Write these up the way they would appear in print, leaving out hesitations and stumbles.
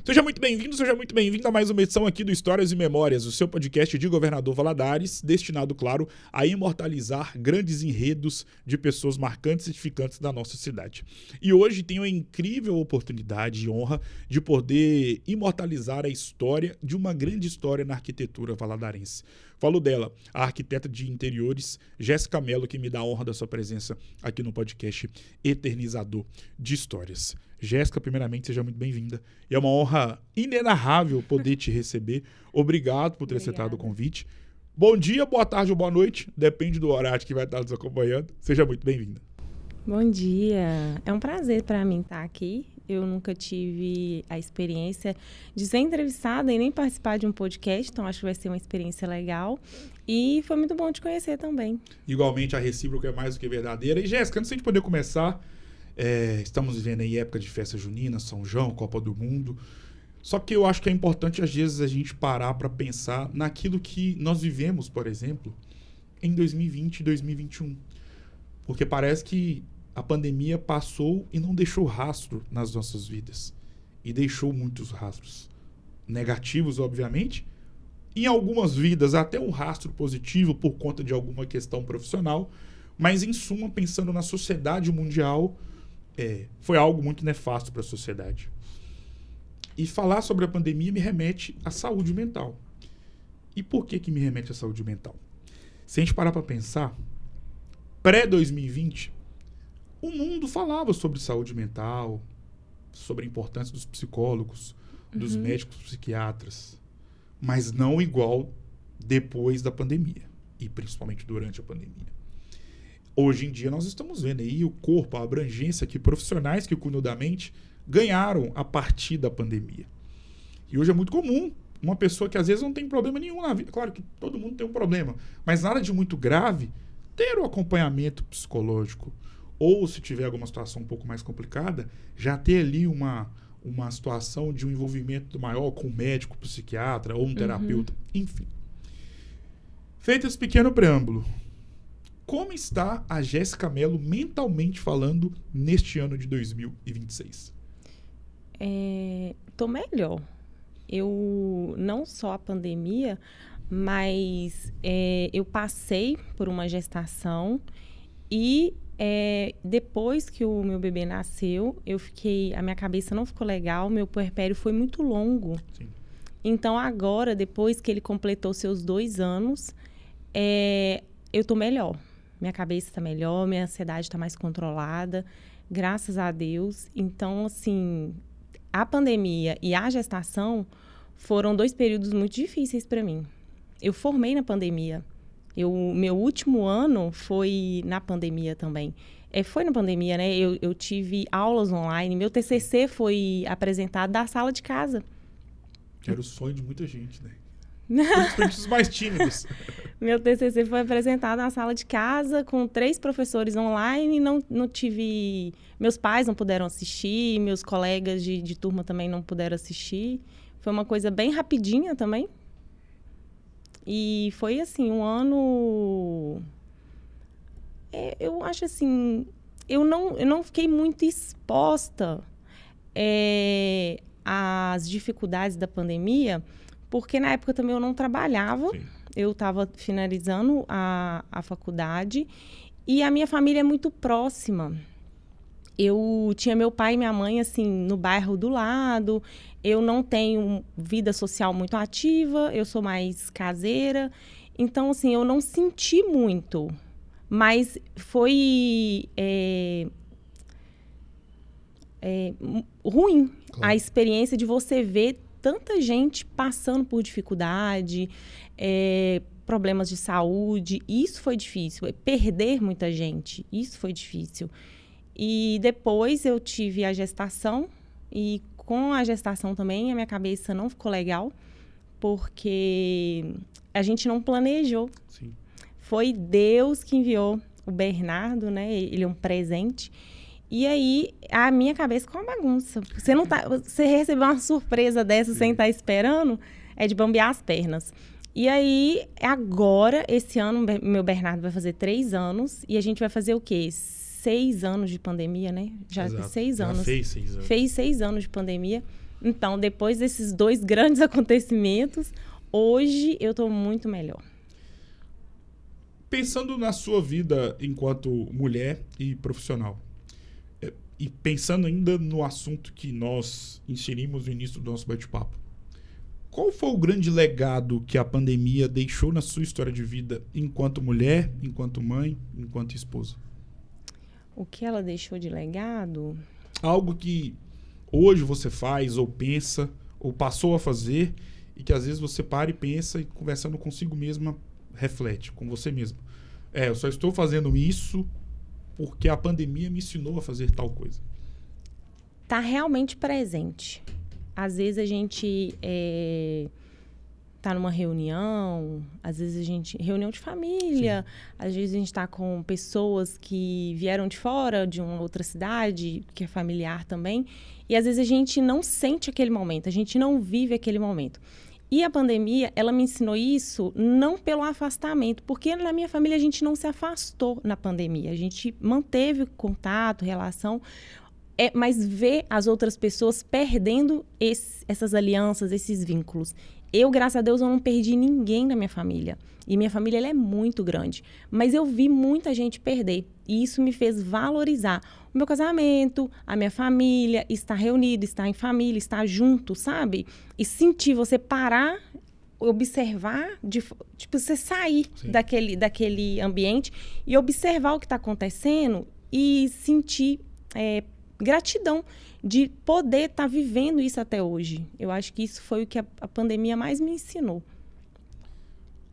Seja muito bem-vindo, seja muito bem-vindo a mais uma edição aqui do Histórias e Memórias, o seu podcast de Governador Valadares, destinado, claro, a imortalizar grandes enredos de pessoas marcantes e edificantes da nossa cidade. E hoje tenho a incrível oportunidade e honra de poder imortalizar a história de uma grande história na arquitetura valadarense. Falo dela, a arquiteta de interiores, Jéssica Mello, que me dá a honra da sua presença aqui no podcast Eternizador de Histórias. Jéssica, primeiramente, seja muito bem-vinda. É uma honra inenarrável poder te receber. Obrigado por ter aceitado o convite. Bom dia, boa tarde ou boa noite, depende do horário que vai estar nos acompanhando. Seja muito bem-vinda. Bom dia. É um prazer para mim estar aqui. Eu nunca tive a experiência de ser entrevistada e nem participar de um podcast, então acho que vai ser uma experiência legal. E foi muito bom te conhecer também. Igualmente, a recíproca é mais do que verdadeira. E, Jéssica, antes de a gente poder começar, estamos vivendo aí época de festa junina, São João, Copa do Mundo. Só que eu acho que é importante, às vezes, a gente parar para pensar naquilo que nós vivemos, por exemplo, em 2020 e 2021. Porque parece que a pandemia passou e não deixou rastro nas nossas vidas. E deixou muitos rastros negativos, obviamente. Em algumas vidas, até um rastro positivo por conta de alguma questão profissional. Mas, em suma, pensando na sociedade mundial, foi algo muito nefasto para a sociedade. E falar sobre a pandemia me remete à saúde mental. E por que me remete à saúde mental? Se a gente parar para pensar, pré-2020, o mundo falava sobre saúde mental, sobre a importância dos psicólogos, dos médicos psiquiatras, mas não igual depois da pandemia, e principalmente durante a pandemia. Hoje em dia nós estamos vendo aí o corpo, a abrangência que profissionais que cuidam da mente ganharam a partir da pandemia. E hoje é muito comum uma pessoa que às vezes não tem problema nenhum na vida, claro que todo mundo tem um problema, mas nada de muito grave, ter o acompanhamento psicológico, ou se tiver alguma situação um pouco mais complicada, já ter ali uma situação de um envolvimento maior com um médico, psiquiatra ou um terapeuta, enfim. Feito esse pequeno preâmbulo, como está a Jéssica Mello mentalmente falando neste ano de 2026? Tô melhor. Eu, não só a pandemia, mas eu passei por uma gestação e depois que o meu bebê nasceu, a minha cabeça não ficou legal, meu puerpério foi muito longo. Sim. Então agora, depois que ele completou seus 2 anos, eu tô melhor. Minha cabeça está melhor, minha ansiedade está mais controlada, graças a Deus. Então, assim, a pandemia e a gestação foram 2 períodos muito difíceis para mim. Eu formei na pandemia. Meu último ano foi na pandemia também. Foi na pandemia, né? Eu tive aulas online. Meu TCC foi apresentado da sala de casa. Era o sonho de muita gente, né? Principalmente os mais tímidos. Meu TCC foi apresentado na sala de casa com 3 professores online. Não tive... Meus pais não puderam assistir, meus colegas de turma também não puderam assistir. Foi uma coisa bem rapidinha também. E foi, assim, um ano... eu acho, assim... Eu não fiquei muito exposta às dificuldades da pandemia, porque na época também eu não trabalhava. Sim. Eu estava finalizando a faculdade e a minha família é muito próxima. Eu tinha meu pai e minha mãe, assim, no bairro do lado. Eu não tenho vida social muito ativa, eu sou mais caseira. Então, assim, eu não senti muito. Mas foi ruim. Claro. A experiência de você ver tanta gente passando por dificuldade, problemas de saúde. Isso foi difícil. Perder muita gente, isso foi difícil. E depois eu tive a gestação e com a gestação também a minha cabeça não ficou legal, porque a gente não planejou. Sim. Foi Deus que enviou o Bernardo, né? Ele é um presente. E aí, a minha cabeça ficou uma bagunça. Você recebeu uma surpresa dessa sem estar esperando, é de bambear as pernas. E aí, agora, esse ano, meu Bernardo vai fazer 3 anos. E a gente vai fazer o quê? 6 anos de pandemia, né? Já 6 anos. Já fez 6 anos. Fez 6 anos de pandemia. Então, depois desses 2 grandes acontecimentos, hoje eu estou muito melhor. Pensando na sua vida enquanto mulher e profissional, e pensando ainda no assunto que nós inserimos no início do nosso bate-papo, qual foi o grande legado que a pandemia deixou na sua história de vida enquanto mulher, enquanto mãe, enquanto esposa? O que ela deixou de legado? Algo que hoje você faz ou pensa ou passou a fazer e que às vezes você para e pensa e conversando consigo mesma reflete, com você mesma. Eu só estou fazendo isso porque a pandemia me ensinou a fazer tal coisa. Tá realmente presente. Às vezes a gente tá numa reunião, às vezes a gente... Reunião de família, sim. Às vezes a gente tá com pessoas que vieram de fora, de uma outra cidade, que é familiar também, e às vezes a gente não sente aquele momento, a gente não vive aquele momento. E a pandemia, ela me ensinou isso não pelo afastamento, porque na minha família a gente não se afastou na pandemia, a gente manteve contato, relação, mas ver as outras pessoas perdendo essas alianças, esses vínculos. Eu, graças a Deus, eu não perdi ninguém na minha família. E minha família ela é muito grande. Mas eu vi muita gente perder. E isso me fez valorizar o meu casamento, a minha família, estar reunido, estar em família, estar junto, sabe? E sentir você parar, observar, tipo, você sair daquele ambiente e observar o que está acontecendo e sentir gratidão de poder estar vivendo isso até hoje. Eu acho que isso foi o que a pandemia mais me ensinou.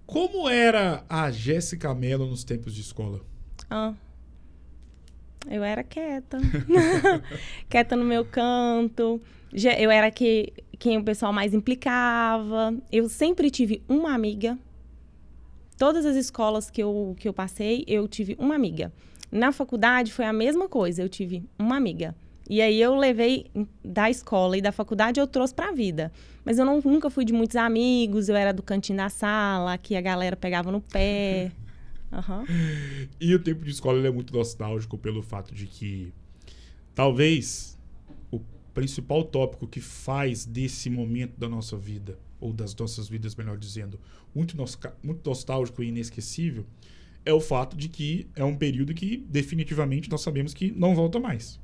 Como era a Jéssica Mello nos tempos de escola? Eu era quieta. Quieta no meu canto. Eu era quem o pessoal mais implicava. Eu sempre tive uma amiga. Todas as escolas que eu passei, eu tive uma amiga. Na faculdade foi a mesma coisa, eu tive uma amiga. E aí eu levei da escola e da faculdade eu trouxe pra vida. Mas eu nunca fui de muitos amigos, eu era do cantinho da sala, que a galera pegava no pé. E o tempo de escola ele é muito nostálgico pelo fato de que talvez o principal tópico que faz desse momento da nossa vida, ou das nossas vidas, melhor dizendo, muito nostálgico e inesquecível, é o fato de que é um período que definitivamente nós sabemos que não volta mais.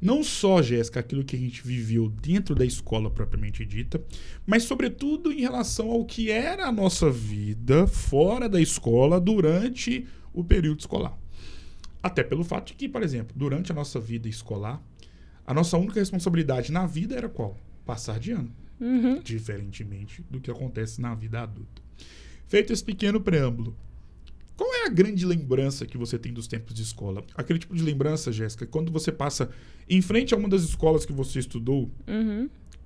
Não só, Jéssica, aquilo que a gente viveu dentro da escola propriamente dita, mas sobretudo em relação ao que era a nossa vida fora da escola durante o período escolar. Até pelo fato de que, por exemplo, durante a nossa vida escolar, a nossa única responsabilidade na vida era qual? Passar de ano. Diferentemente do que acontece na vida adulta. Feito esse pequeno preâmbulo, qual é a grande lembrança que você tem dos tempos de escola? Aquele tipo de lembrança, Jéssica, quando você passa em frente a uma das escolas que você estudou,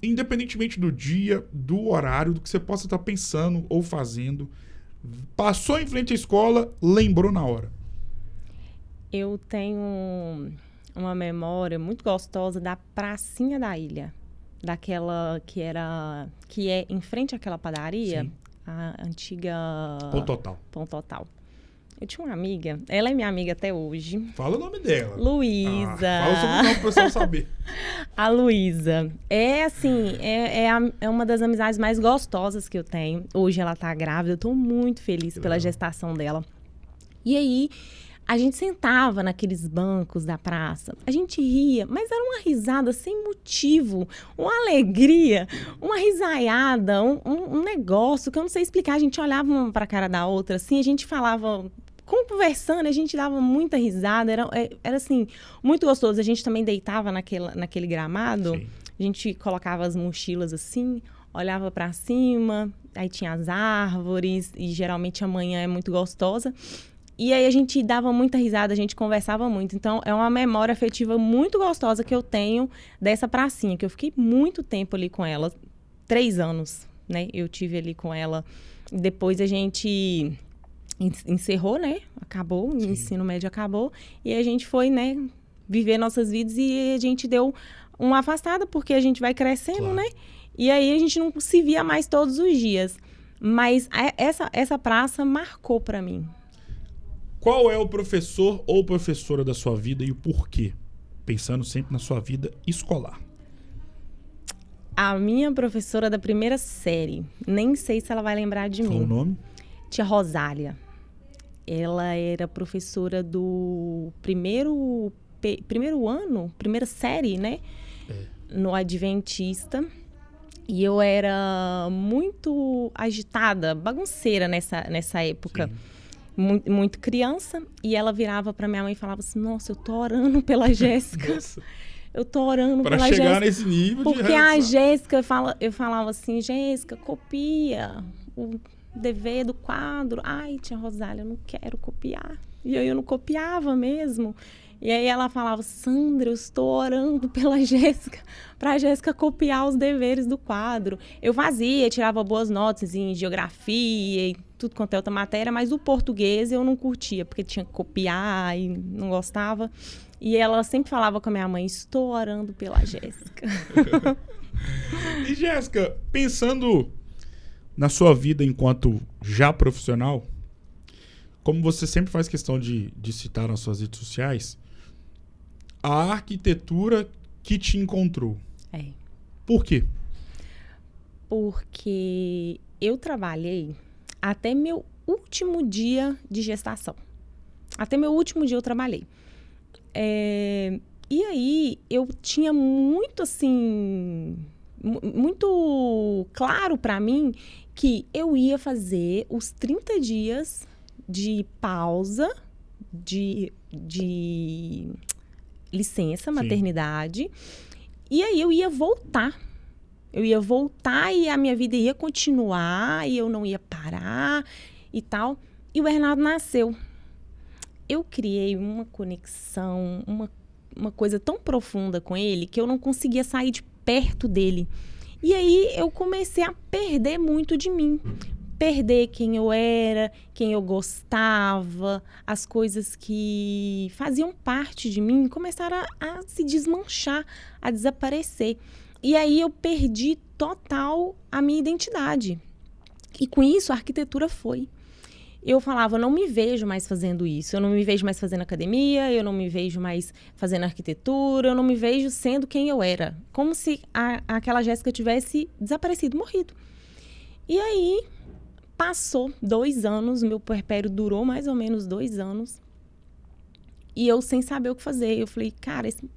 independentemente do dia, do horário, do que você possa estar pensando ou fazendo, passou em frente à escola, lembrou na hora. Eu tenho uma memória muito gostosa da pracinha da ilha, daquela que é em frente àquela padaria, sim. A antiga... Pão Total. Eu tinha uma amiga, ela é minha amiga até hoje. Fala o nome dela. Luísa. Fala sobre o nome para o pessoal saber. A Luísa. É uma das amizades mais gostosas que eu tenho. Hoje ela tá grávida, eu tô muito feliz pela gestação dela. E aí, a gente sentava naqueles bancos da praça, a gente ria, mas era uma risada sem motivo, uma alegria, uma risaiada, um negócio que eu não sei explicar. A gente olhava uma pra cara da outra, assim, a gente falava... Conversando, a gente dava muita risada, era assim, muito gostoso. A gente também deitava naquele gramado, sim. A gente colocava as mochilas assim, olhava para cima, aí tinha as árvores, e geralmente a manhã é muito gostosa. E aí a gente dava muita risada, a gente conversava muito. Então, é uma memória afetiva muito gostosa que eu tenho dessa pracinha, que eu fiquei muito tempo ali com ela, 3 anos, né? Eu tive ali com ela. Depois a gente... encerrou, né? Acabou, o ensino médio acabou. E a gente foi, né, viver nossas vidas e a gente deu uma afastada, porque a gente vai crescendo, claro. Né? E aí a gente não se via mais todos os dias. Mas essa praça marcou para mim. Qual é o professor ou professora da sua vida e o porquê? Pensando sempre na sua vida escolar. A minha professora da primeira série, nem sei se ela vai lembrar de Qual mim. o nome? Tia Rosália. Ela era professora do primeiro ano, primeira série, né? No Adventista. E eu era muito agitada, bagunceira nessa época. Muito criança. E ela virava pra minha mãe e falava assim, nossa, eu tô orando pela Jéssica. Nossa. Eu tô orando Pra pela chegar Jéssica. nesse nível Porque de a reação. Jéssica, eu falava assim, Jéssica, copia o dever do quadro. Ai, tia Rosália, eu não quero copiar. E aí eu não copiava mesmo. E aí ela falava, Sandra, eu estou orando pela Jéssica, pra Jéssica copiar os deveres do quadro. Eu fazia, tirava boas notas em geografia e tudo quanto é outra matéria, mas o português eu não curtia, porque tinha que copiar e não gostava. E ela sempre falava com a minha mãe, estou orando pela Jéssica. E, Jéssica, pensando na sua vida enquanto já profissional, como você sempre faz questão de citar nas suas redes sociais, a arquitetura que te encontrou. É. Por quê? Porque eu trabalhei até meu último dia de gestação. Até meu último dia eu trabalhei. E aí eu tinha muito assim, muito claro para mim que eu ia fazer os 30 dias de pausa, de licença, maternidade, e aí eu ia voltar. Eu ia voltar e a minha vida ia continuar e eu não ia parar e tal. E o Bernardo nasceu. Eu criei uma conexão, uma coisa tão profunda com ele que eu não conseguia sair de perto dele. E aí eu comecei a perder muito de mim. Perder quem eu era, quem eu gostava, as coisas que faziam parte de mim começaram a se desmanchar, a desaparecer. E aí eu perdi total a minha identidade. E com isso a arquitetura foi. Eu falava, não me vejo mais fazendo isso, eu não me vejo mais fazendo academia, eu não me vejo mais fazendo arquitetura, eu não me vejo sendo quem eu era. Como se aquela Jéssica tivesse desaparecido, morrido. E aí, passou 2 anos, meu puerpério durou mais ou menos 2 anos. E eu sem saber o que fazer. Eu falei, cara, esse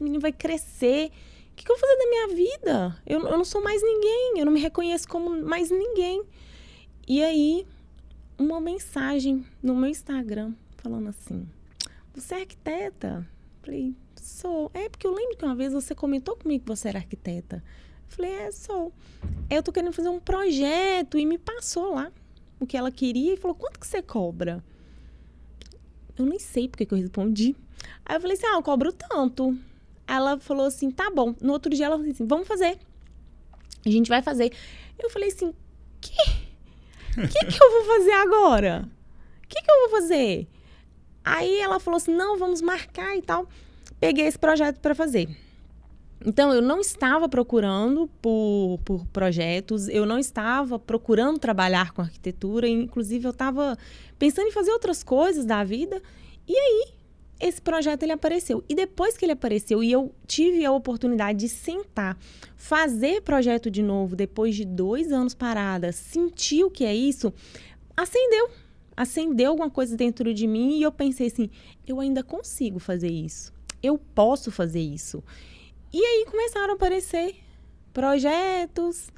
menino vai crescer. O que eu vou fazer da minha vida? Eu não sou mais ninguém, eu não me reconheço como mais ninguém. E aí, uma mensagem no meu Instagram falando assim, você é arquiteta? Eu falei, sou. É, porque eu lembro que uma vez você comentou comigo que você era arquiteta. Eu falei, sou. Eu tô querendo fazer um projeto e me passou lá o que ela queria e falou, quanto que você cobra? Eu nem sei porque que eu respondi. Aí eu falei assim, eu cobro tanto. Ela falou assim, tá bom. No outro dia ela falou assim, vamos fazer. A gente vai fazer. Eu falei assim, O que eu vou fazer agora? O que eu vou fazer? Aí ela falou assim, não, vamos marcar e tal. Peguei esse projeto para fazer. Então, eu não estava procurando por projetos, eu não estava procurando trabalhar com arquitetura, inclusive eu estava pensando em fazer outras coisas da vida. E aí, esse projeto ele apareceu. E depois que ele apareceu e eu tive a oportunidade de sentar, fazer projeto de novo, depois de 2 anos parada, sentir o que é isso, acendeu alguma coisa dentro de mim e eu pensei assim, eu ainda consigo fazer isso, eu posso fazer isso. E aí começaram a aparecer projetos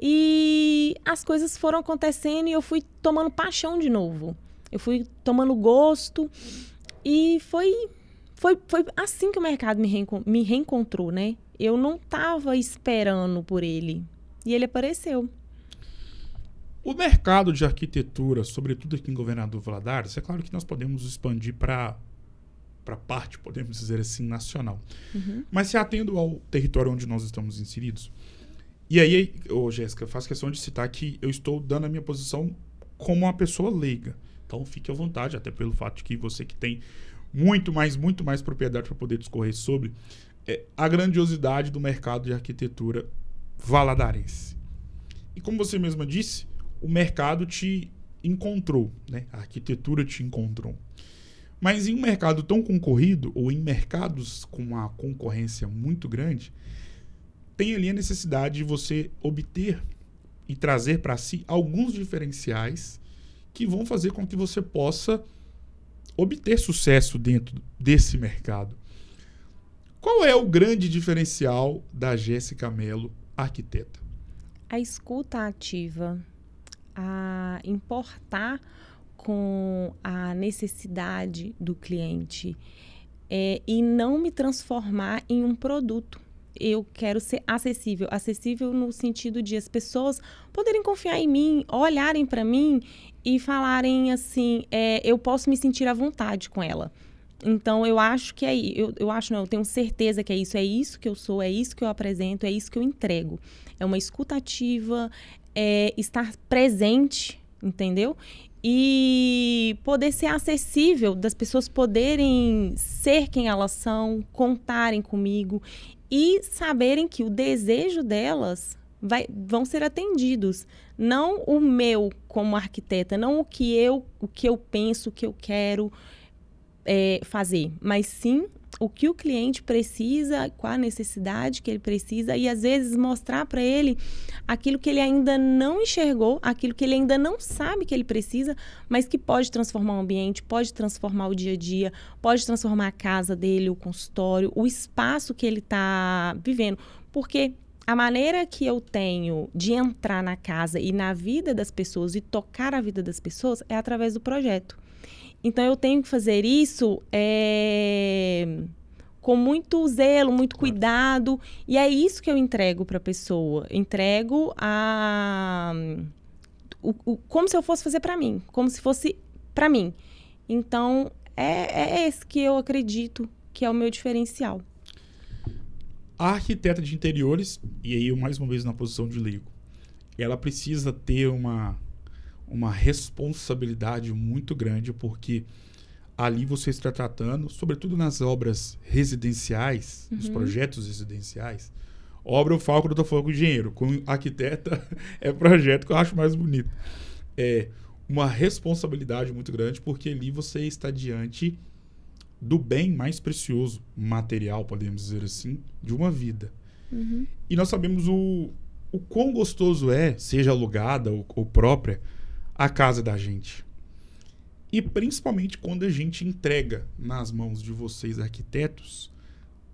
e as coisas foram acontecendo e eu fui tomando paixão de novo. Eu fui tomando gosto e foi assim que o mercado me reencontrou, né? Eu não estava esperando por ele e ele apareceu. O mercado de arquitetura, sobretudo aqui em Governador Valadares, é claro que nós podemos expandir para parte, podemos dizer assim, nacional. Uhum. Mas se atendo ao território onde nós estamos inseridos, e aí, Jéssica, faço questão de citar que eu estou dando a minha posição como uma pessoa leiga. Então fique à vontade, até pelo fato de que você que tem muito mais propriedade para poder discorrer sobre a grandiosidade do mercado de arquitetura valadarense. E como você mesma disse, o mercado te encontrou, né? A arquitetura te encontrou. Mas em um mercado tão concorrido, ou em mercados com uma concorrência muito grande, tem ali a necessidade de você obter e trazer para si alguns diferenciais que vão fazer com que você possa obter sucesso dentro desse mercado. Qual é o grande diferencial da Jéssica Mello, arquiteta? A escuta ativa, a importar com a necessidade do cliente e não me transformar em um produto. Eu quero ser acessível. Acessível no sentido de as pessoas poderem confiar em mim, olharem para mim e falarem assim, eu posso me sentir à vontade com ela. Então, eu acho que eu tenho certeza que é isso que eu sou, é isso que eu apresento, é isso que eu entrego. É uma escuta ativa, estar presente, entendeu? E poder ser acessível, das pessoas poderem ser quem elas são, contarem comigo e saberem que o desejo delas vão ser atendidos. Não o meu como arquiteta, não o que eu penso, o que eu quero fazer, mas sim o que o cliente precisa, qual a necessidade que ele precisa e às vezes mostrar para ele aquilo que ele ainda não enxergou, aquilo que ele ainda não sabe que ele precisa, mas que pode transformar o ambiente, pode transformar o dia a dia, pode transformar a casa dele, o consultório, o espaço que ele está vivendo, porque a maneira que eu tenho de entrar na casa e na vida das pessoas e tocar a vida das pessoas é através do projeto. Então, eu tenho que fazer isso com muito zelo, muito cuidado. E é isso que eu entrego para a pessoa. Entrego como se eu fosse fazer para mim. Como se fosse para mim. Então, é esse que eu acredito que é o meu diferencial. A arquiteta de interiores, e aí eu mais uma vez na posição de leigo, ela precisa ter uma responsabilidade muito grande, porque ali você está tratando, sobretudo nas obras residenciais, nos projetos residenciais. Obra eu falo quando eu estou falando com engenheiro, com arquiteta é projeto que eu acho mais bonito. É uma responsabilidade muito grande, porque ali você está diante do bem mais precioso, material, podemos dizer assim, de uma vida. E nós sabemos o quão gostoso seja alugada ou própria, a casa da gente. E principalmente quando a gente entrega nas mãos de vocês, arquitetos,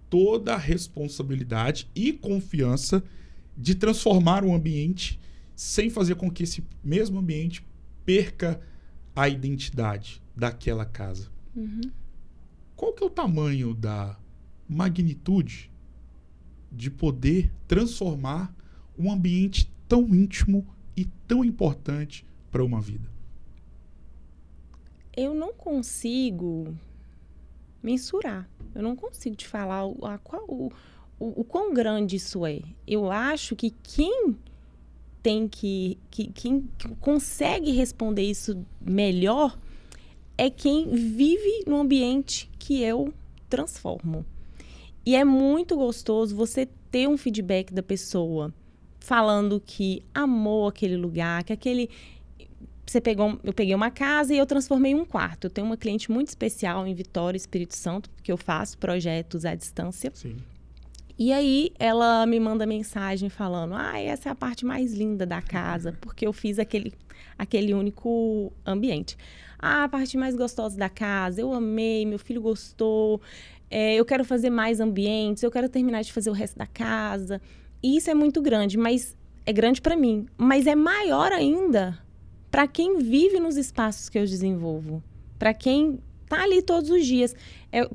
toda a responsabilidade e confiança de transformar o ambiente sem fazer com que esse mesmo ambiente perca a identidade daquela casa. Qual que é o tamanho da magnitude de poder transformar um ambiente tão íntimo e tão importante para uma vida? Eu não consigo mensurar. Eu não consigo te falar o quão grande isso é. Eu acho que quem consegue responder isso melhor é quem vive no ambiente que eu transformo. E é muito gostoso você ter um feedback da pessoa falando que amou aquele lugar, que eu peguei uma casa e eu transformei em um quarto. Eu tenho uma cliente muito especial em Vitória, Espírito Santo, que eu faço projetos à distância. Sim. E aí ela me manda mensagem falando, essa é a parte mais linda da casa, porque eu fiz aquele único ambiente. A parte mais gostosa da casa, eu amei, meu filho gostou, eu quero fazer mais ambientes, eu quero terminar de fazer o resto da casa. E isso é muito grande, mas é grande para mim, mas é maior ainda para quem vive nos espaços que eu desenvolvo, para quem está ali todos os dias.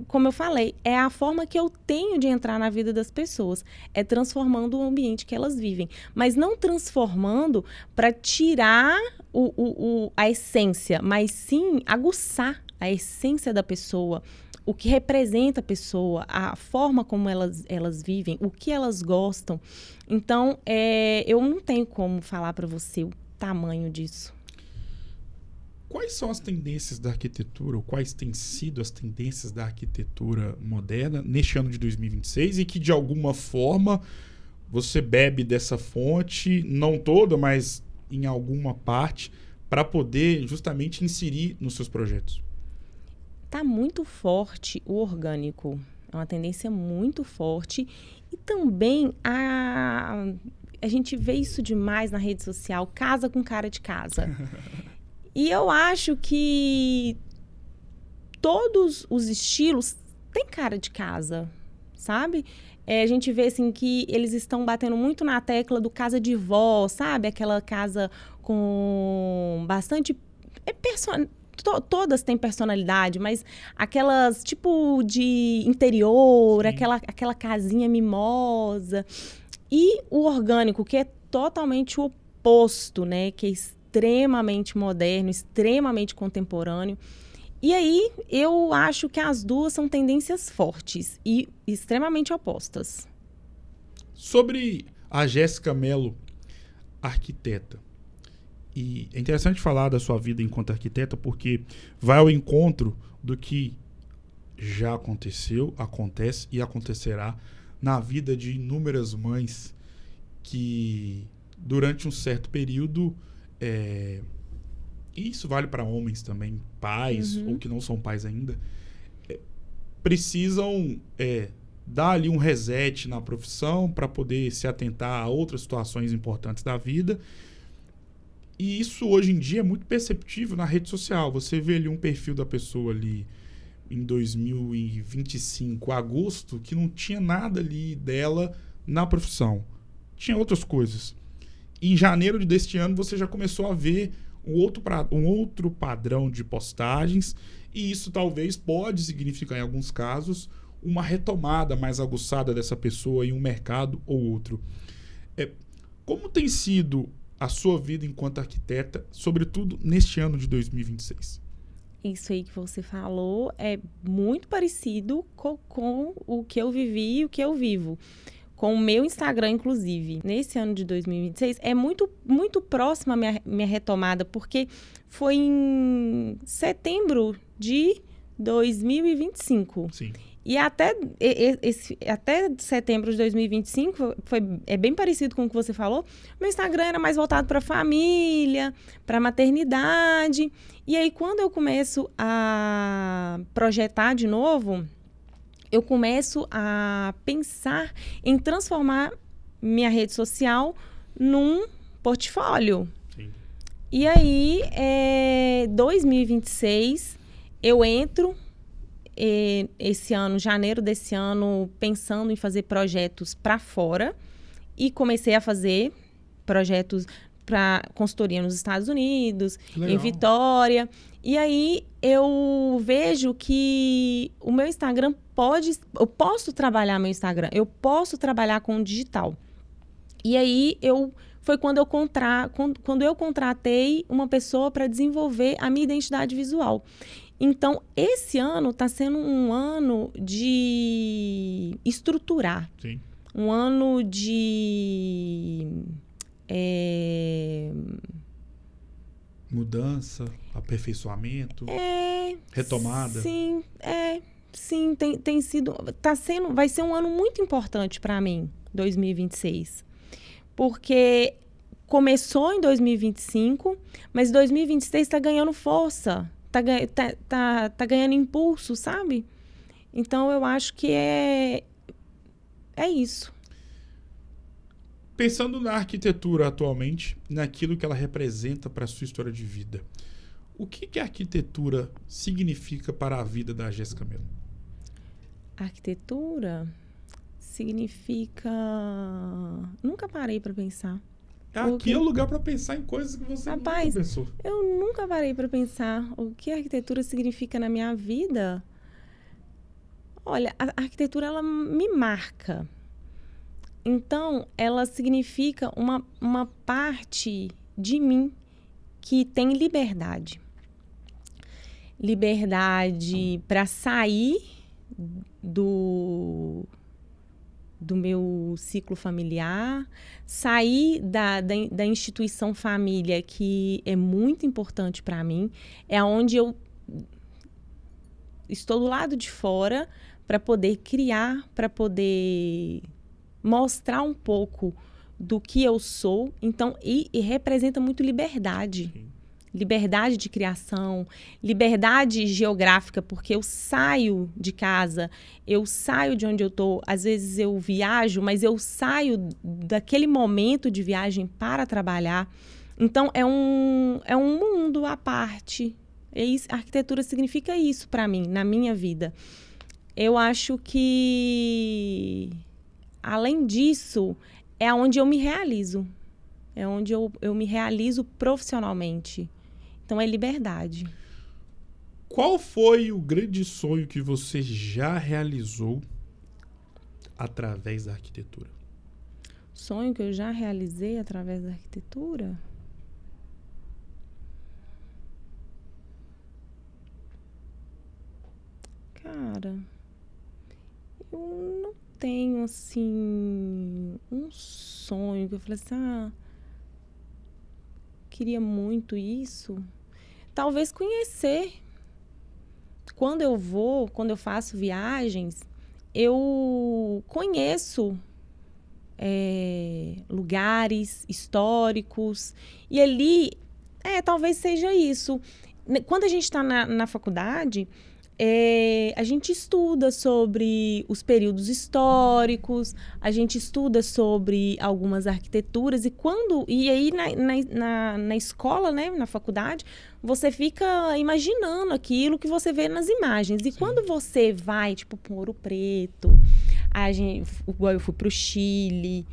Como eu falei, é a forma que eu tenho de entrar na vida das pessoas, é transformando o ambiente que elas vivem, mas não transformando para tirar a essência, mas sim aguçar a essência da pessoa, o que representa a pessoa, a forma como elas vivem, o que elas gostam. Então, eu não tenho como falar para você o tamanho disso. Quais são as tendências da arquitetura, ou quais têm sido as tendências da arquitetura moderna neste ano de 2026 e que, de alguma forma, você bebe dessa fonte, não toda, mas em alguma parte, para poder justamente inserir nos seus projetos? Está muito forte o orgânico. É uma tendência muito forte E também a gente vê isso demais na rede social, casa com cara de casa. E eu acho que todos os estilos têm cara de casa, sabe? A gente vê, assim, que eles estão batendo muito na tecla do casa de vó, sabe? Aquela casa com bastante... Todas têm personalidade, mas aquelas, tipo, de interior, aquela casinha mimosa. E o orgânico, que é totalmente o oposto, né? Que é extremamente moderno, extremamente contemporâneo. E aí, eu acho que as duas são tendências fortes e extremamente opostas. Sobre a Jéssica Mello, arquiteta. E é interessante falar da sua vida enquanto arquiteta, porque vai ao encontro do que já aconteceu, acontece e acontecerá na vida de inúmeras mães que, durante um certo período, e isso vale para homens também, pais ou que não são pais ainda, precisam dar ali um reset na profissão para poder se atentar a outras situações importantes da vida. E isso hoje em dia é muito perceptível na rede social. Você vê ali um perfil da pessoa ali em 2025, agosto, que não tinha nada ali dela na profissão. Tinha outras coisas. E em janeiro deste ano você já começou a ver um outro padrão de postagens, e isso talvez pode significar, em alguns casos, uma retomada mais aguçada dessa pessoa em um mercado ou outro. Como tem sido a sua vida enquanto arquiteta, sobretudo neste ano de 2026? Isso aí que você falou é muito parecido com o que eu vivi e o que eu vivo. Com o meu Instagram, inclusive. Nesse ano de 2026, é muito, muito próxima a minha retomada, porque foi em setembro de 2025. Sim. E até setembro de 2025, é bem parecido com o que você falou. Meu Instagram era mais voltado para família, para maternidade. E aí, quando eu começo a projetar de novo, eu começo a pensar em transformar minha rede social num portfólio. Sim. E aí, 2026, eu entro esse ano, janeiro desse ano, pensando em fazer projetos para fora, e comecei a fazer projetos para consultoria nos Estados Unidos, em Vitória. E aí eu vejo que o meu Instagram eu posso trabalhar meu Instagram, eu posso trabalhar com o digital. E aí foi quando eu contratei uma pessoa para desenvolver a minha identidade visual. Então, esse ano está sendo um ano de estruturar. Sim. Um ano de... mudança, aperfeiçoamento, retomada. Sim, tem sido... vai ser um ano muito importante para mim, 2026. Porque começou em 2025, mas 2026 está ganhando força. Tá ganhando impulso, sabe? Então, eu acho que é isso. Pensando na arquitetura atualmente, naquilo que ela representa para a sua história de vida, o que a arquitetura significa para a vida da Jéssica Mello? Arquitetura significa... Nunca parei para pensar. Aqui é o lugar para pensar em coisas que você nunca pensou. Eu nunca parei para pensar o que a arquitetura significa na minha vida. Olha, a arquitetura, ela me marca. Então, ela significa uma parte de mim que tem liberdade. Liberdade para sair do meu ciclo familiar, sair da instituição família, que é muito importante para mim, é onde eu estou do lado de fora para poder criar, para poder mostrar um pouco do que eu sou. Então, e representa muito liberdade. Sim. liberdade de criação, liberdade geográfica, porque eu saio de casa, eu saio de onde eu estou, às vezes eu viajo, mas eu saio daquele momento de viagem para trabalhar. Então, é um mundo à parte. A arquitetura significa isso para mim, na minha vida. Eu acho que, além disso, é onde eu me realizo. É onde eu me realizo profissionalmente. Então, é liberdade. Qual foi o grande sonho que você já realizou através da arquitetura? Sonho que eu já realizei através da arquitetura? Cara, eu não tenho, assim, um sonho que eu falei assim, queria muito isso. Talvez conhecer. Quando eu faço viagens, eu conheço lugares históricos. E ali, talvez seja isso. Quando a gente está na faculdade, a gente estuda sobre os períodos históricos, a gente estuda sobre algumas arquiteturas, e aí na escola, né, na faculdade, você fica imaginando aquilo que você vê nas imagens. E quando você vai, tipo, para Ouro Preto, igual eu fui para o Chile,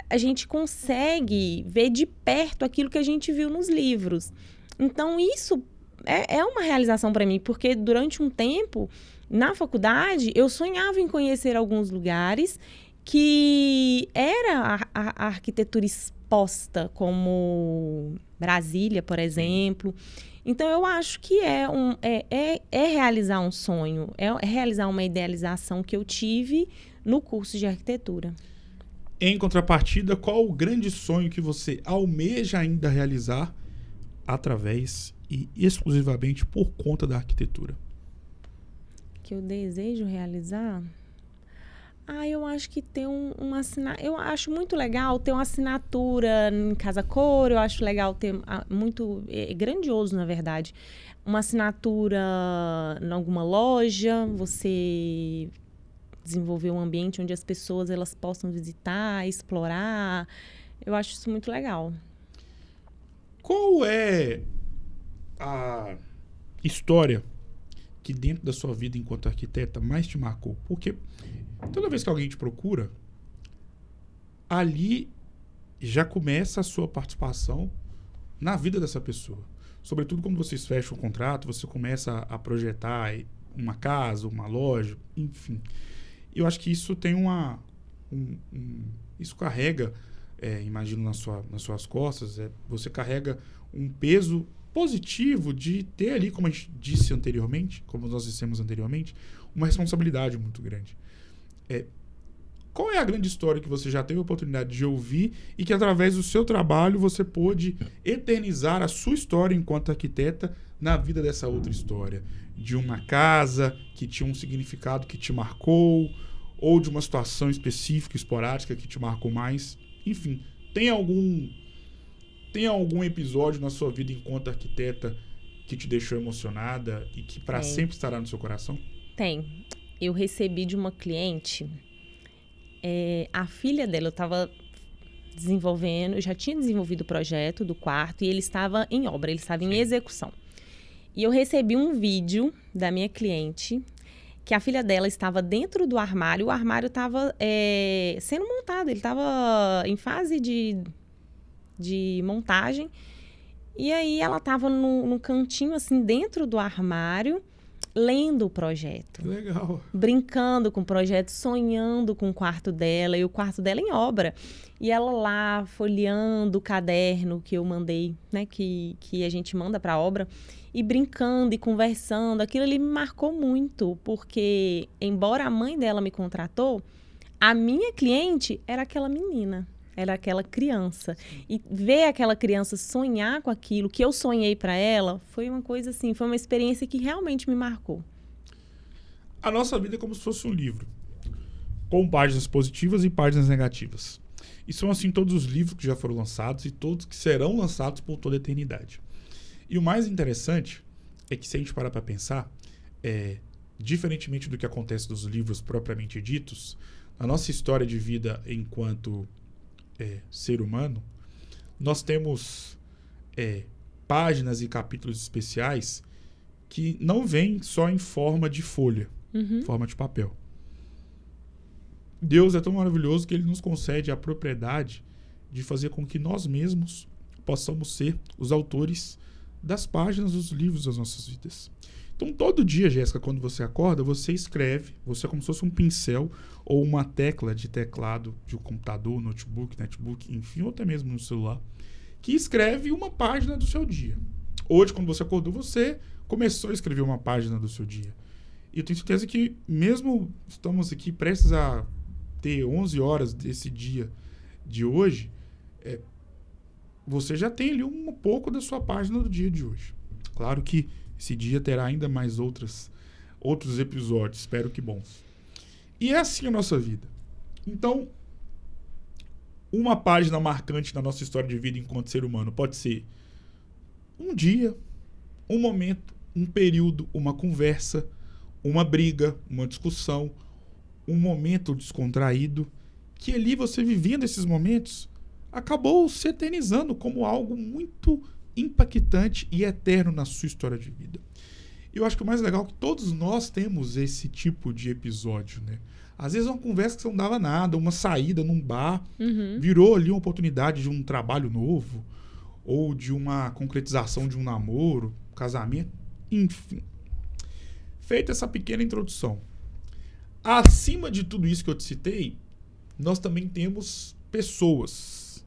a gente consegue ver de perto aquilo que a gente viu nos livros. Então, isso é uma realização para mim, porque durante um tempo, na faculdade, eu sonhava em conhecer alguns lugares que era a arquitetura exposta, como Brasília, por exemplo. Então, eu acho que é realizar um sonho, é realizar uma idealização que eu tive no curso de arquitetura. Em contrapartida, qual o grande sonho que você almeja ainda realizar através e exclusivamente por conta da arquitetura? Que eu desejo realizar? Eu acho que ter uma assinatura. Eu acho muito legal ter uma assinatura em Casa Cor, eu acho legal ter grandioso, na verdade. Uma assinatura em alguma loja, você desenvolver um ambiente onde as pessoas elas possam visitar, explorar. Eu acho isso muito legal. Qual é a história que dentro da sua vida enquanto arquiteta mais te marcou? Porque toda vez que alguém te procura, ali já começa a sua participação na vida dessa pessoa. Sobretudo quando vocês fecham o contrato, você começa a projetar uma casa, uma loja, enfim. Eu acho que isso tem isso carrega, imagino nas suas costas, você carrega um peso positivo de ter ali, como a gente disse anteriormente, como nós dissemos anteriormente, uma responsabilidade muito grande. Qual é a grande história que você já teve a oportunidade de ouvir e que através do seu trabalho você pôde eternizar a sua história enquanto arquiteta na vida dessa outra história? De uma casa que tinha um significado que te marcou, ou de uma situação específica, esporádica, que te marcou mais? Enfim, tem algum episódio na sua vida enquanto arquiteta que te deixou emocionada e que para sempre estará no seu coração? Tem. Eu recebi de uma cliente, a filha dela, eu estava desenvolvendo, eu já tinha desenvolvido o projeto do quarto e ele estava em obra, ele estava em execução. E eu recebi um vídeo da minha cliente que a filha dela estava dentro do armário, o armário estava sendo montado, ele estava em fase de montagem. E aí ela estava no cantinho, assim, dentro do armário, lendo o projeto. Legal. Brincando com o projeto, sonhando com o quarto dela, e o quarto dela em obra. E ela lá, folheando o caderno que eu mandei, né, que a gente manda para a obra, e brincando e conversando. Aquilo ali me marcou muito, porque, embora a mãe dela me contratou, a minha cliente era aquela menina. Era aquela criança. E ver aquela criança sonhar com aquilo que eu sonhei para ela foi uma coisa assim, foi uma experiência que realmente me marcou. A nossa vida é como se fosse um livro, com páginas positivas e páginas negativas. E são assim todos os livros que já foram lançados e todos que serão lançados por toda a eternidade. E o mais interessante é que, se a gente parar para pensar, diferentemente do que acontece nos livros propriamente ditos, na nossa história de vida enquanto ser humano, nós temos páginas e capítulos especiais que não vêm só em forma de folha, forma de papel. Deus é tão maravilhoso que ele nos concede a propriedade de fazer com que nós mesmos possamos ser os autores das páginas dos livros das nossas vidas. Então, todo dia, Jéssica, quando você acorda, você escreve, você é como se fosse um pincel ou uma tecla de teclado de um computador, notebook, netbook, enfim, ou até mesmo no celular, que escreve uma página do seu dia. Hoje, quando você acordou, você começou a escrever uma página do seu dia. E eu tenho certeza que, mesmo estamos aqui prestes a ter 11 horas desse dia de hoje, você já tem ali um pouco da sua página do dia de hoje. Claro que esse dia terá ainda mais outros episódios, espero que bons. E é assim a nossa vida. Então, uma página marcante na nossa história de vida enquanto ser humano pode ser um dia, um momento, um período, uma conversa, uma briga, uma discussão, um momento descontraído, que ali você vivendo esses momentos acabou se eternizando como algo muito impactante e eterno na sua história de vida. E eu acho que o mais legal é que todos nós temos esse tipo de episódio, né? Às vezes uma conversa que não dava nada, uma saída num bar, virou ali uma oportunidade de um trabalho novo, ou de uma concretização de um namoro, casamento, enfim. Feita essa pequena introdução, acima de tudo isso que eu te citei, nós também temos pessoas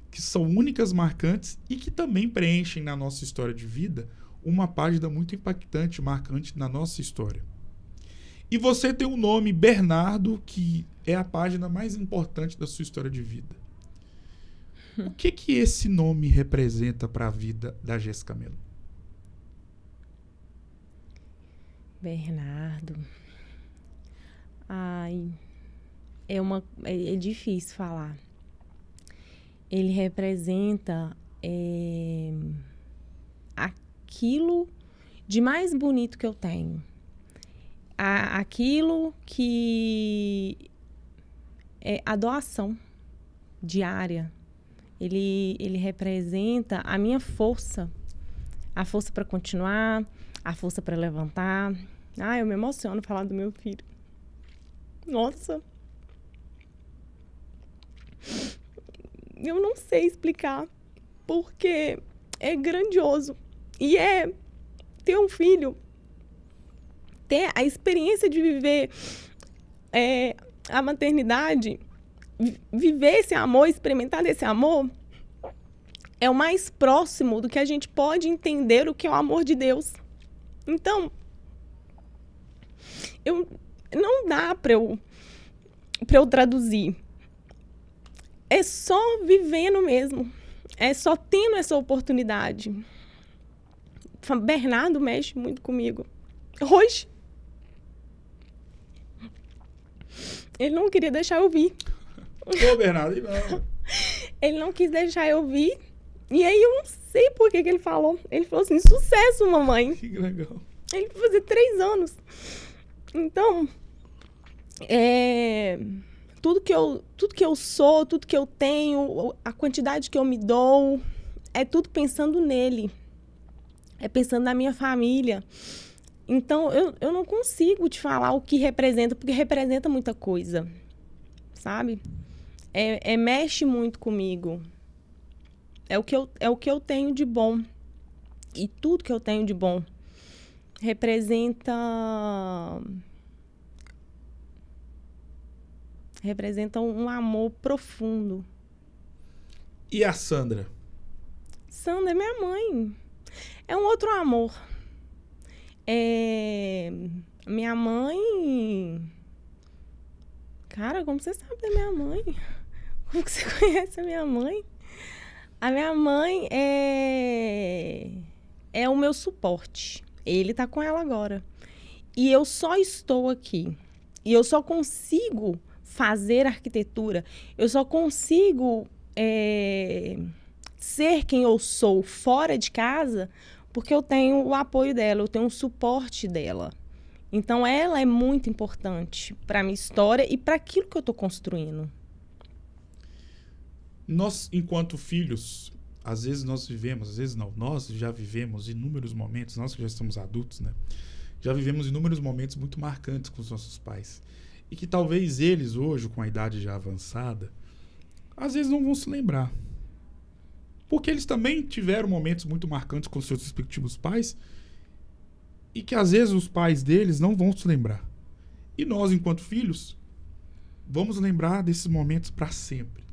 que são únicas, marcantes e que também preenchem na nossa história de vida uma página muito impactante, marcante na nossa história. E você tem o nome Bernardo, que é a página mais importante da sua história de vida. O que esse nome representa para a vida da Jéssica Mello? Bernardo. Ai, é difícil falar. Ele representa aquilo de mais bonito que eu tenho. Aquilo que é a doação diária. Ele representa a minha força. A força para continuar, a força para levantar. Eu me emociono falar do meu filho. Nossa! Eu não sei explicar, porque é grandioso. E ter um filho, ter a experiência de viver a maternidade, viver esse amor, experimentar esse amor, é o mais próximo do que a gente pode entender o que é o amor de Deus. Então, não dá para eu traduzir. É só vivendo mesmo. É só tendo essa oportunidade. Bernardo mexe muito comigo. Hoje. Ele não queria deixar eu vir. Ô, Bernardo, não. Ele não quis deixar eu vir. E aí eu não sei por que ele falou. Ele falou assim, sucesso, mamãe. Que legal. Ele vai fazer 3 anos. Então, tudo que eu sou, tudo que eu tenho, a quantidade que eu me dou, é tudo pensando nele. É pensando na minha família. Então, eu não consigo te falar o que representa, porque representa muita coisa, sabe? Mexe muito comigo. É o que eu tenho de bom. E tudo que eu tenho de bom representa um amor profundo. E a Sandra? Sandra é minha mãe. É um outro amor. Minha mãe... Cara, como você sabe da minha mãe? Como que você conhece a minha mãe? A minha mãe é o meu suporte. Ele tá com ela agora. E eu só estou aqui. E eu só consigo fazer arquitetura. Eu só consigo ser quem eu sou fora de casa, porque eu tenho o apoio dela, eu tenho o suporte dela. Então, ela é muito importante para a minha história e para aquilo que eu estou construindo. Nós, enquanto filhos, às vezes nós vivemos, às vezes não, nós já vivemos inúmeros momentos, nós que já estamos adultos, né? Já vivemos inúmeros momentos muito marcantes com os nossos pais. E que talvez eles, hoje, com a idade já avançada, às vezes não vão se lembrar. Porque eles também tiveram momentos muito marcantes com seus respectivos pais e que às vezes os pais deles não vão se lembrar. E nós, enquanto filhos, vamos lembrar desses momentos para sempre.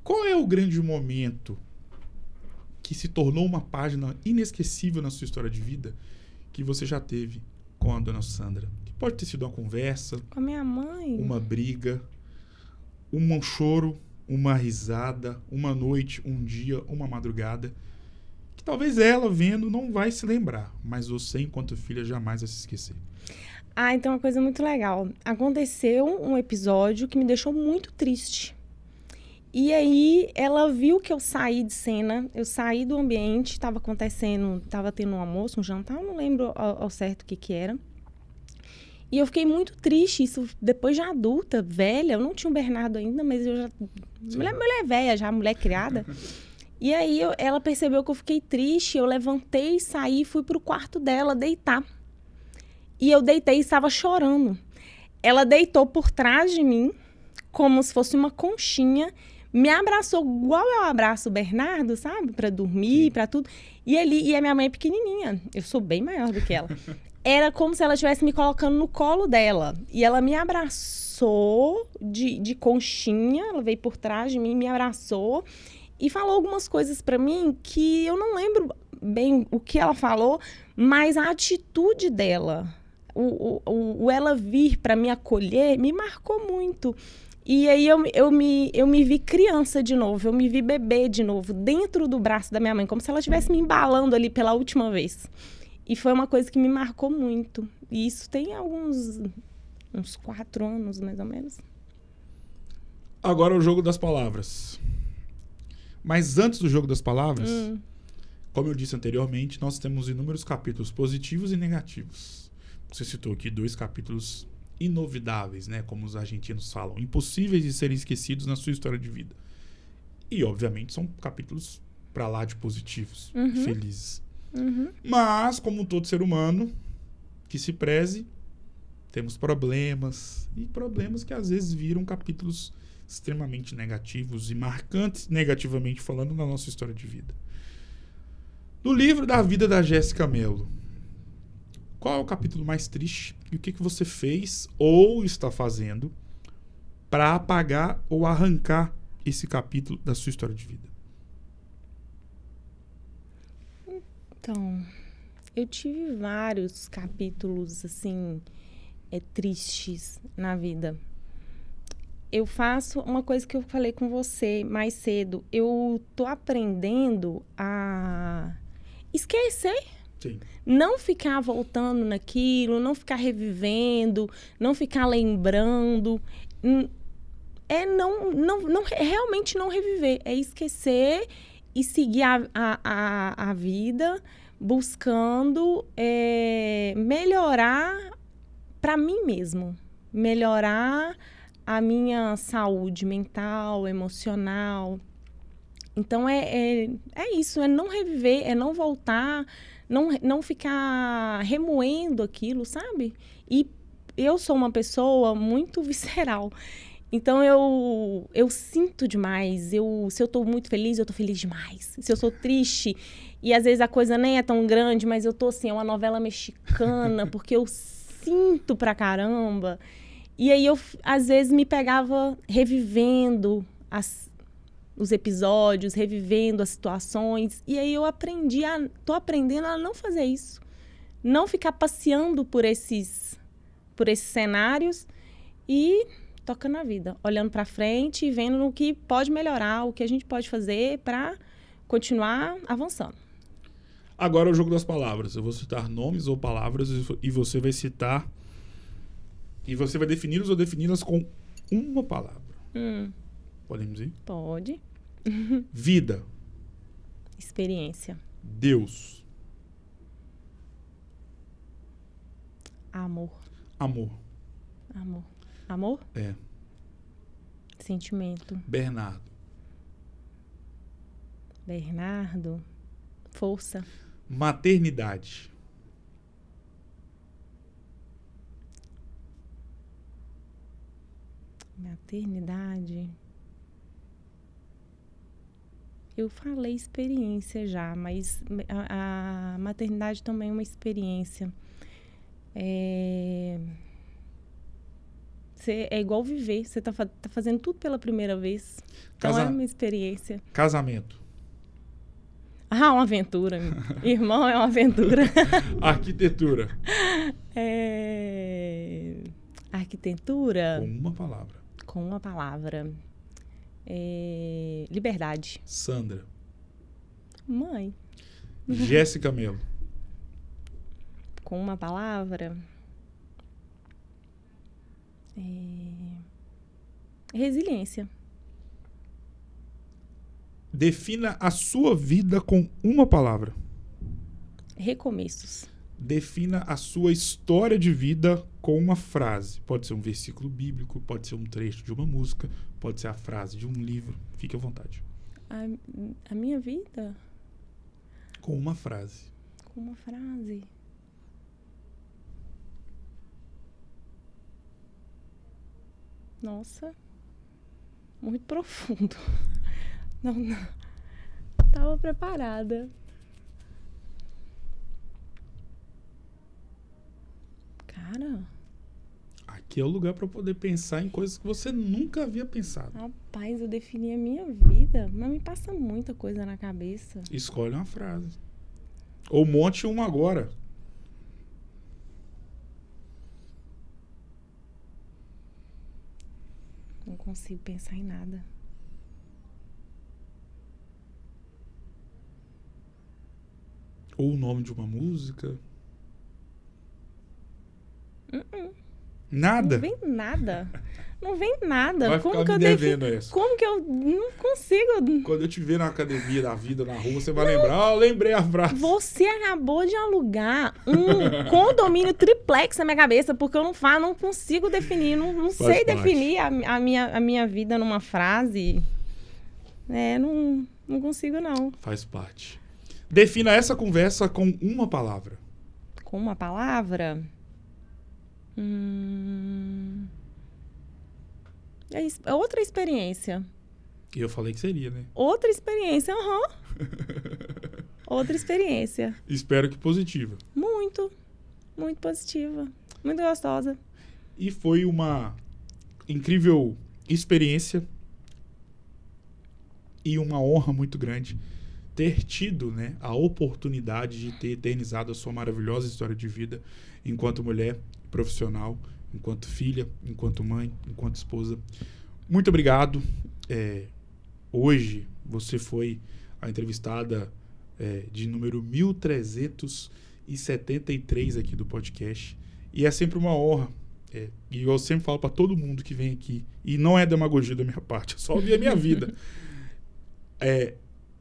Qual é o grande momento que se tornou uma página inesquecível na sua história de vida que você já teve com a dona Sandra? Que pode ter sido uma conversa, Com a minha mãe. uma briga, um choro, uma risada, uma noite, um dia, uma madrugada, que talvez ela vendo não vai se lembrar, mas você, enquanto filha, jamais vai se esquecer. Ah, então uma coisa muito legal. Aconteceu um episódio que me deixou muito triste. E aí, ela viu que eu saí de cena, eu saí do ambiente, estava tendo um almoço, um jantar, eu não lembro ao certo o que era. E eu fiquei muito triste, isso depois de adulta, velha, eu não tinha o Bernardo ainda, mas eu já... Mulher velha já, mulher criada. E aí, ela percebeu que eu fiquei triste, eu levantei, saí e fui pro quarto dela deitar. E eu deitei e estava chorando. Ela deitou por trás de mim, como se fosse uma conchinha, me abraçou igual eu abraço o Bernardo, sabe? Pra dormir, pra tudo. E a minha mãe é pequenininha. Eu sou bem maior do que ela. Era como se ela estivesse me colocando no colo dela. E ela me abraçou de conchinha. Ela veio por trás de mim, me abraçou. E falou algumas coisas pra mim que eu não lembro bem o que ela falou. Mas a atitude dela, ela vir pra me acolher, me marcou muito. E aí eu me vi criança de novo, eu me vi bebê de novo, dentro do braço da minha mãe, como se ela estivesse me embalando ali pela última vez. E foi uma coisa que me marcou muito. E isso tem uns 4 anos, mais ou menos. Agora o jogo das palavras. Mas antes do jogo das palavras, como eu disse anteriormente, nós temos inúmeros capítulos positivos e negativos. Você citou aqui 2 capítulos inovidáveis, né? Como os argentinos falam, impossíveis de serem esquecidos na sua história de vida. E, obviamente, são capítulos pra lá de positivos, felizes. Mas, como todo ser humano que se preze, temos problemas, e problemas que às vezes viram capítulos extremamente negativos e marcantes negativamente falando na nossa história de vida. No livro da vida da Jéssica Mello, qual é o capítulo mais triste e o que você fez ou está fazendo para apagar ou arrancar esse capítulo da sua história de vida? Então, eu tive vários capítulos, assim, tristes na vida. Eu faço uma coisa que eu falei com você mais cedo. Eu tô aprendendo a esquecer. Sim. Não ficar voltando naquilo, não ficar revivendo, não ficar lembrando. Realmente não reviver. É esquecer e seguir a vida buscando melhorar para mim mesmo. Melhorar a minha saúde mental, emocional. Então, é isso. É não reviver, é não voltar... Não ficar remoendo aquilo, sabe? E eu sou uma pessoa muito visceral. Então, eu sinto demais. Se eu tô muito feliz, eu tô feliz demais. Se eu sou triste, e às vezes a coisa nem é tão grande, mas eu tô assim, é uma novela mexicana, porque eu sinto pra caramba. E aí, eu, às vezes, me pegava revivendo os episódios, revivendo as situações. E aí eu tô aprendendo a não fazer isso. Não ficar passeando por esses cenários e tocando a vida. Olhando para frente e vendo no que pode melhorar, o que a gente pode fazer para continuar avançando. Agora é o jogo das palavras. Eu vou citar nomes ou palavras e você vai citar... E você vai defini-los ou defini-las com uma palavra. Podemos ir? Pode. Vida. Experiência. Deus. Amor. Amor. Amor. Amor? É. Sentimento. Bernardo. Bernardo. Força. Maternidade. Maternidade. Eu falei experiência já, mas a maternidade também é uma experiência. É igual viver. Você tá fazendo tudo pela primeira vez. Então é uma experiência. Casamento. Uma aventura. Irmão, é uma aventura. Arquitetura. Arquitetura. Com uma palavra. Com uma palavra. Liberdade. Sandra. Mãe. Jéssica Mello. Com uma palavra. Resiliência. Defina a sua vida com uma palavra. Recomeços. Defina a sua história de vida com uma frase. Pode ser um versículo bíblico, pode ser um trecho de uma música, pode ser a frase de um livro. Fique à vontade. A minha vida? Com uma frase. Com uma frase. Nossa. Muito profundo. Não. Tava preparada. Cara. Aqui é o lugar para poder pensar em coisas que você nunca havia pensado. Rapaz, eu defini a minha vida, mas me passa muita coisa na cabeça. Escolhe uma frase. Ou monte uma agora. Não consigo pensar em nada. Ou o nome de uma música. Nada? Não vem nada. Não vem nada. Vai Como ficar que me eu devendo essa. Como que eu não consigo? Quando eu te ver na academia da vida, na rua, você vai lembrar. Lembrei a frase. Você acabou de alugar um condomínio triplex na minha cabeça, porque eu não consigo definir, não sei definir a minha vida numa frase. Não consigo, não. Faz parte. Defina essa conversa com uma palavra. Com uma palavra? É outra experiência. E eu falei que seria, né? Outra experiência, Outra experiência. Espero que positiva. Muito positiva. Muito gostosa. E foi uma incrível experiência e uma honra muito grande ter tido, né, a oportunidade de ter eternizado a sua maravilhosa história de vida enquanto mulher profissional, enquanto filha, enquanto mãe, enquanto esposa. Muito obrigado. Hoje você foi a entrevistada de número 1373 aqui do podcast. E é sempre uma honra. E eu sempre falo para todo mundo que vem aqui, e não é demagogia da minha parte, é só ouvir a minha vida.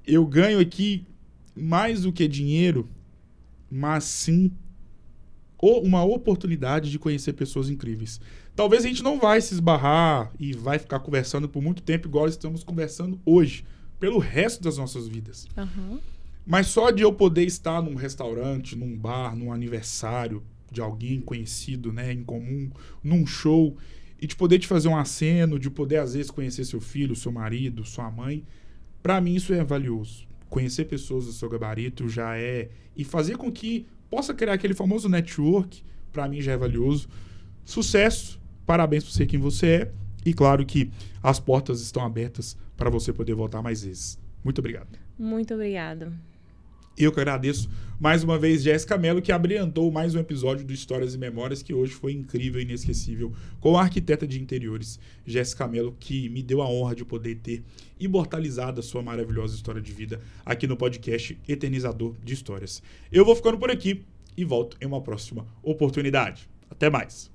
Eu ganho aqui mais do que dinheiro, mas sim uma oportunidade de conhecer pessoas incríveis. Talvez a gente não vai se esbarrar e vai ficar conversando por muito tempo igual estamos conversando hoje, pelo resto das nossas vidas. Uhum. Mas só de eu poder estar num restaurante, num bar, num aniversário de alguém conhecido, né, em comum, num show, e de poder te fazer um aceno, de poder às vezes conhecer seu filho, seu marido, sua mãe, para mim isso é valioso. Conhecer pessoas do seu gabarito já é... E fazer com que possa criar aquele famoso network, para mim já é valioso. Sucesso, parabéns por ser quem você é. E claro que as portas estão abertas para você poder voltar mais vezes. Muito obrigado. Muito obrigada. Eu que agradeço mais uma vez Jéssica Mello, que abrilhantou mais um episódio do Histórias e Memórias, que hoje foi incrível e inesquecível, com a arquiteta de interiores, Jéssica Mello, que me deu a honra de poder ter imortalizado a sua maravilhosa história de vida aqui no podcast Eternizador de Histórias. Eu vou ficando por aqui e volto em uma próxima oportunidade. Até mais!